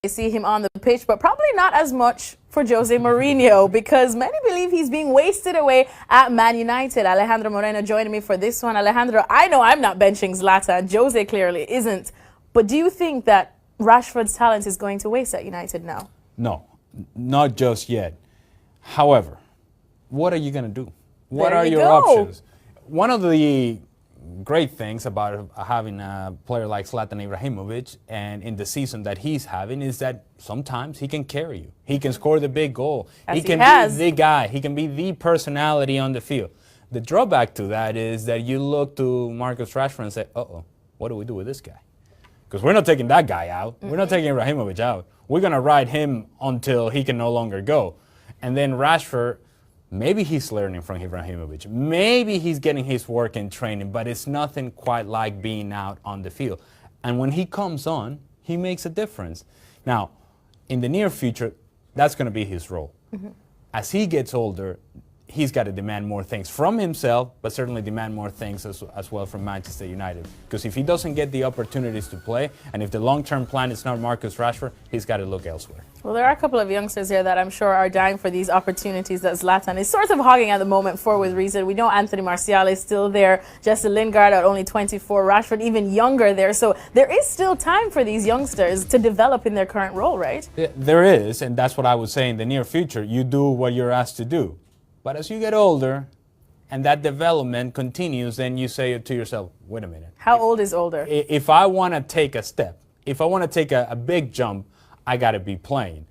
see him on the pitch, but probably not as much for Jose Mourinho because many believe he's being wasted away at Man United. Alejandro Moreno joining me for this one. Alejandro, I know I'm not benching Zlatan. Jose clearly isn't. But do you think that Rashford's talent is going to waste at United now? No, not just yet. However, what are you going to do? What are your options? One of the great things about having a player like Zlatan Ibrahimovic and in the season that he's having is that sometimes he can carry you. He can score the big goal. He can be the guy. He can be the personality on the field. The drawback to that is that you look to Marcus Rashford and say, uh-oh, what do we do with this guy? Because we're not taking that guy out. We're not taking Ibrahimovic out. We're going to ride him until he can no longer go. And then Rashford, maybe he's learning from Ibrahimovic. Maybe he's getting his work in training, but it's nothing quite like being out on the field. And when he comes on, he makes a difference. Now, in the near future, that's going to be his role. As he gets older, he's got to demand more things from himself, but certainly demand more things as well from Manchester United. Because if he doesn't get the opportunities to play, and if the long-term plan is not Marcus Rashford, he's got to look elsewhere. Well, there are a couple of youngsters here that I'm sure are dying for these opportunities that Zlatan is sort of hogging at the moment for with reason. We know Anthony Martial is still there, Jose Lingard at only 24, Rashford even younger there. So there is still time for these youngsters to develop in their current role, right? Yeah, there is, and that's what I would say in the near future. You do what you're asked to do. But as you get older and that development continues, then you say to yourself, wait a minute. How old is older? If I want to take a step, if I want to take a big jump, I got to be playing.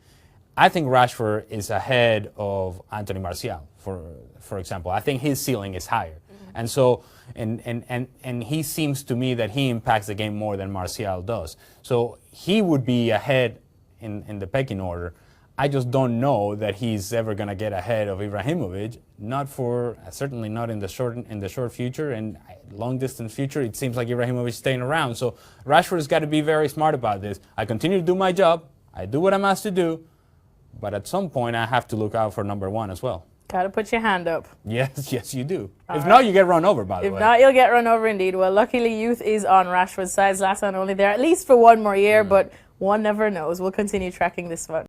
I think Rashford is ahead of Anthony Martial, for example. I think his ceiling is higher. And so, and he seems to me that he impacts the game more than Martial does. So he would be ahead in the pecking order. I just don't know that he's ever going to get ahead of Ibrahimovic. Certainly not in the short future, and long distance future. It seems like Ibrahimovic is staying around. So Rashford's got to be very smart about this. I continue to do my job. I do what I'm asked to do, but at some point I have to look out for number one as well. Got to put your hand up. Yes, you do. If not, you get run over, by the way. If not, you'll get run over indeed. Well, luckily, youth is on Rashford's side. Zlatan only there at least for one more year, but one never knows. We'll continue tracking this one.